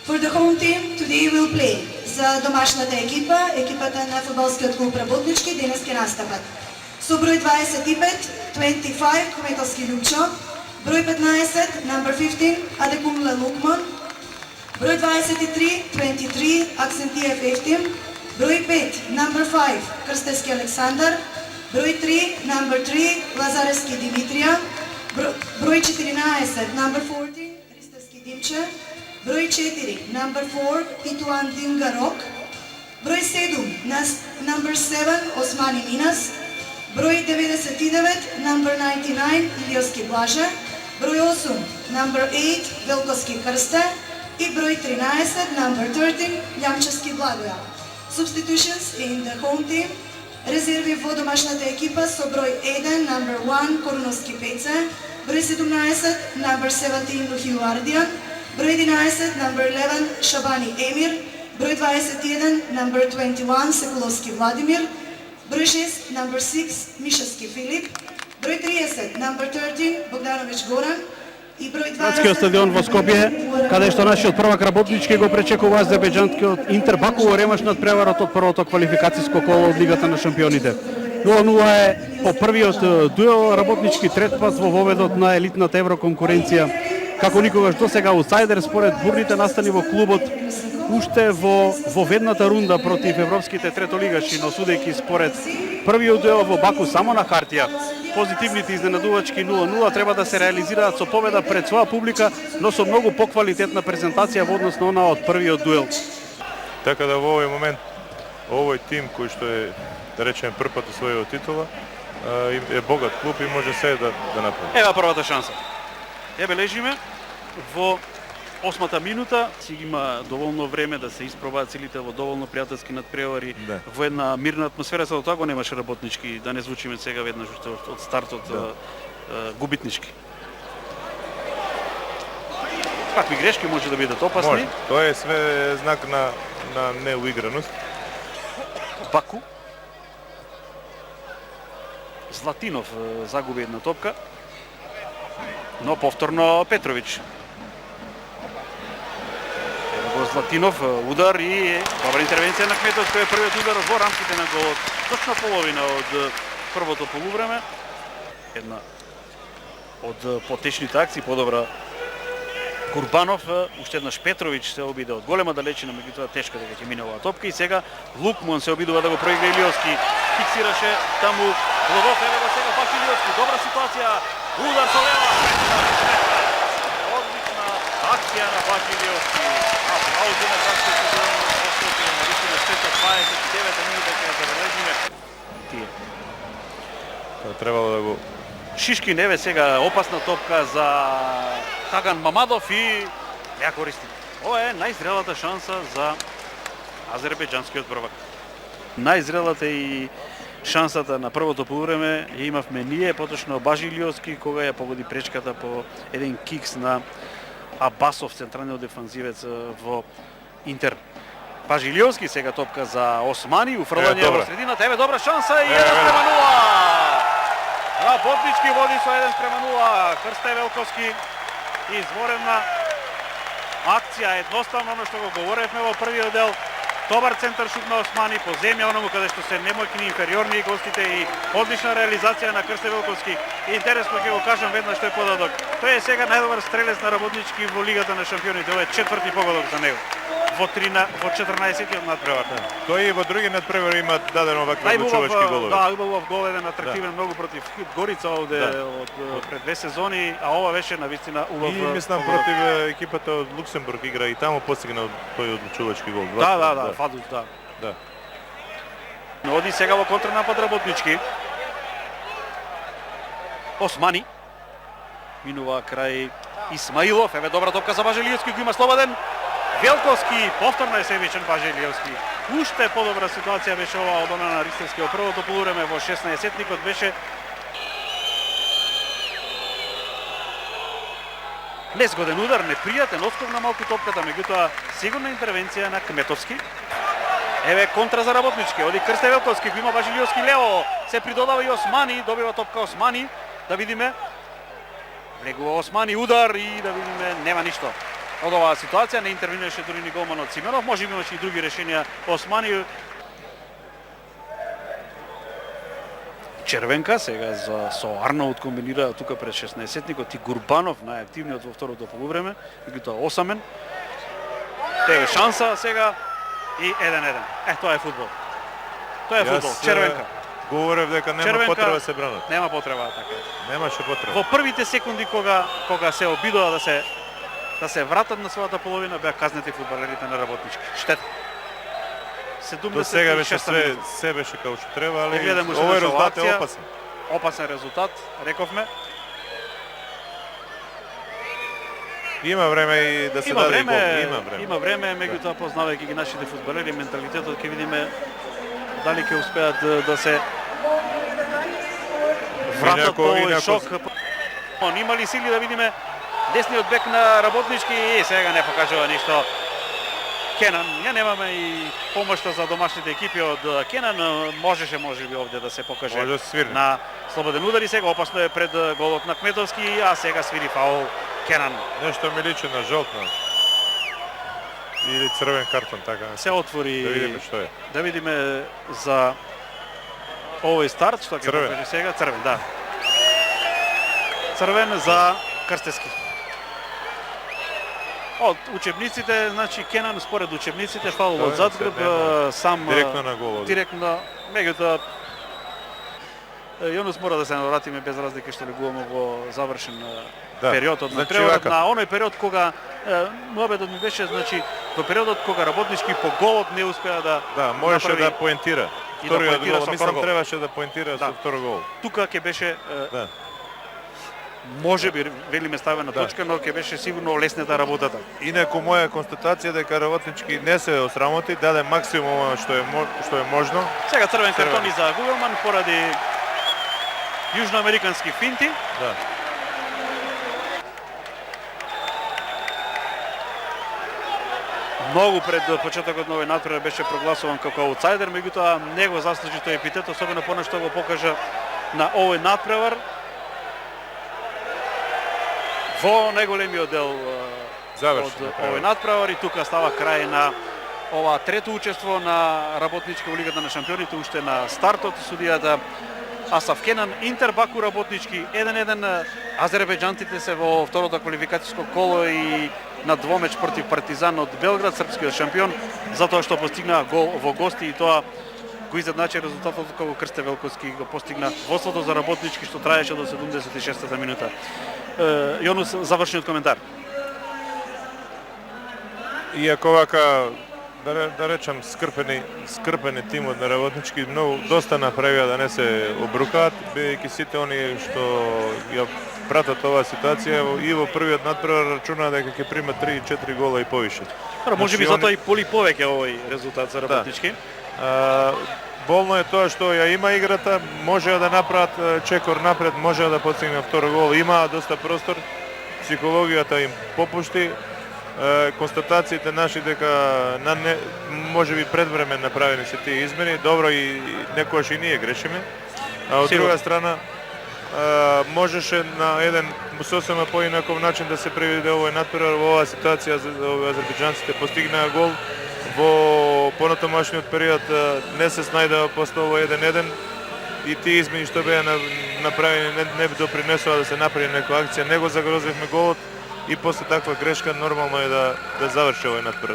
For the home team, today will play. За домашната екипа, екипата на фудбалскиот клуб Работнички денес ќе настапат. Со број 25, 25, Кометовски Лјупчо, број 15, number 15, Адекумле Лукман, број 23, 23, Аксентиев Ефтим, број 5, number 5, Крстевски Александар, број 3, number 3, Лазаревски Димитрија, број 14, number 14, Христевски Димче, број 4, number 4, Итуан Дингарок, број 7, number 7, Османи Минас, број 99, number 99, Илиоски Блаже, број 8, number 8, Велковски Крсте и број 13, number 13, Лјамчевски Благоја. Substitutions in the home team. Резерви во домашната екипа со број 1, number 1, Коруновски Пеце, број 17, number 17, Лухио Ардијан, број 11, number 11, Шабани Емир, број 21, number 21, Секуловски Владимир, број 6, number 6, Мишевски Филип, број 30, number 13, Богданович Горан и број 20... Градскиот стадион во Скопје, каде што нашиот првак Работнички го пречекува азербејџанскиот Интер Баку во ремаш над преварот од првото квалификацијско коло од Лигата на шампионите. 0-0 е по првиот дуел Работнички трет пат во воведот на елитната евроконкуренција. Како никогаш досега аутсайдер според бурните настани во клубот, уште во ведната рунда против европските третолигаши, но судејќи според првиот дуел во Баку само на хартија, позитивните изненадувачки 0-0 треба да се реализираат со победа пред своја публика, но со многу поквалитетна презентација во однос на онаа од првиот дуел. Така да во овој момент овој тим кој што е, да речеме, првпат освојува титула, е богат клуб и може се да направи. Ева првата шанса. Ја бележиме во 8-та минута, си има доволно време да се испробаат силите во доволно пријателски надпревари, во една мирна атмосфера, за тоа го немаше Работнички, да не звучиме сега веднаш од стартот губитнички. Какви грешки може да бидат опасни? Може. Тоа е све знак на неуиграност. Баку. Златинов загуби една топка, но повторно Петрович. Златинов удар и добра интервенција на Кметов, кој е првиот удар во рамките на голот. Точна половина од првото полувреме. Една од потешните акции, подобра Курбанов, уште еднаш Петрович се обиде од голема далечина, меѓутоа тешко дека ќе мине оваа топка и сега Лукман се обидува да го проигра Илиоски. Фиксираше таму Главов, еве го сега пак Илиоски. Добра ситуација, удар со лева. Одлична акција на пак Илиоски. Аплаузи на градскиот стадион во Скопје, навистина штета 29 минута ќе ја забележиме. Тие. Требало да го Шишкин, еве сега опасна топка за Хаган Мамадов и ја користи. Ова е најзрелата шанса за азербејџанскиот првак. Најзрелата и шансата на првото полувреме ја имавме ние, поточно Бажи Илиоски, кога ја погоди пречката по еден кикс на Абасов, централниот дефанзивец во Интер. Бажи Илиоски, сега топка за Османи, уфрлање во средината, еве добра шанса и 1-0. Работнички води со 1-0, Крсте Велковски, изворена акција, едноставно оно што го говоревме во првиот дел. Добар центар шут на Османи по земја, оному каде што се немојкни инфериорни гостите и одлична реализација на Крсте Велковски. Интересно ќе го кажам веднаш тој подадок. Тој е сега најдобар стрелец на Работнички во Лигата на шампионите. Ова е четврти погодок за него. Во 14-тиот надпревар. Тој и во други надпревари има дадено вакви одлучувачки голови. Да, убав гол, еден атрактивен многу против Горица овде од пред 2 сезони, а ова беше навистина убав. И мислам против екипата од Луксембург игра и таму постигна тој одлучувачки гол. Да, Фадус, да. Оди сега во контрнапад Работнички. Османи минува крај Исмаилов, еве добра топка за Бажи Илиоски, кој има слободен. Велковски, повторно е себичен Бажи Илиоски. Уште подобра ситуација беше ова од она на Ристевски. Првото полувреме во 16-тникот беше незгоден удар, непријатен отскок на малку топката, меѓутоа сигурна интервенција на Кметовски. Еве контра за Работнички, оди Крсте Велковски, кој има Бажи Илиоски лево, се придодава и Османи, добива топка Османи, да видиме. Влегува Османи, удар и да видиме, нема ништо. од оваа ситуација, не интервенираше дури ни голманот Сименов, може би имаше и други решенија Османи. Червенка сега со Арнаут комбинира тука пред 16-тникот и Гурбанов, најактивниот во второто полувреме, меѓутоа осамен. Еве шанса сега и 1-1. Тоа е фудбал. Тоа е фудбал. Червенка. Говорев дека нема Червенка, потреба да се бранат. Нема потреба така. Немаше потреба. Во првите секунди кога се обидоа да се вратат на својата половина, беа казнети фудбалерите на Работнички. Штета. До сега беше се беше како што треба, али овој резултат е опасен. Опасен резултат, рековме. Има време и да се даде гол. Има време, меѓутоа познавајќи ги нашите фудбалери, менталитетот ќе видиме дали ќе успеат да се вратат по овој шок. Има ли сили да видиме десниот бек на Работнички и сега не покажува ништо. Кенан, ја немаме и помошта за домашните екипи од Кенан, можеше можеби овде да се покаже на слободен удар и сега опасно е пред голот на Кметовски, а сега свири фаул Кенан. Нешто ми личи на жолтна или црвен картон, така. Се отвори. Да видиме што е. Да видиме за овој старт, што ќе покаже сега, црвен, да. Црвен за Крстевски. Од учебниците, значи Кенан според учебниците фаул од задгрб, сам директно на гол. Директно, меѓутоа Јонус мора да се навратиме без разлика што легуваме во завршен период од надпреварот, на оној период кога муабетот ми беше, значи во периодот кога Работнички по голот не успеа да можеше да поентира. Вториот гол, мислам требаше да поентира со втор гол. Тука ќе беше може би велиме ставена точка, но ќе беше сигурно леснета работата. Инаку моја констатација дека Работнички не се осрамоти, даде максимум што е можно. Сега црвен картон и за Гугелман поради јужноамерикански финти. Да. Многу пред почетокот на овој надпревар беше прогласуван како аутсайдер, меѓутоа не го заслужи тој епитет, особено понешто го покажа на овој надпревар. Во најголемиот дел од овој надпревар и тука става крај на ова трето учество на Работнички во Лигата на шампионите, уште на стартот судијата Асаф Кенан, Интер Баку Работнички 1-1. Азербејџанците се во второто квалификацијско коло и на двомеч против Партизан од Белград, српскиот шампион, затоа што постигна гол во гости и тоа го изедначи резултатот кога Крсте Велковски го постигна водството за Работнички што траеше до 76-та минута. Јонус, завршниот коментар. Иако вака да речам скрпени тимот на Работнички доста направија да не се обрукаат, бидејќи сите оние што ја пратат оваа ситуација и во првиот надпревар рачунаа дека ќе примат 3-4 гола и повише. Може би затоа и повеќе овој резултат за Работнички. Болно е тоа што ја има играта, можеа да направат чекор напред, можеа да постигнат втор гол, имаа доста простор, психологијата им попушти. Констатациите наши дека може би предвремен направени се тие измени, добро и некојаш и ние грешиме. А од друга страна можеше на еден сосема поинаков начин да се преведе овој надпревар. Во оваа ситуација азербејџанците постигнаа гол. Во понатомашниот период не се снајдеа после ово 1-1 и тие измени што беа направени не допринесоа да се направи некоја акција, не го загрозивме голот и после таква грешка нормално е да заврши овој надпревар.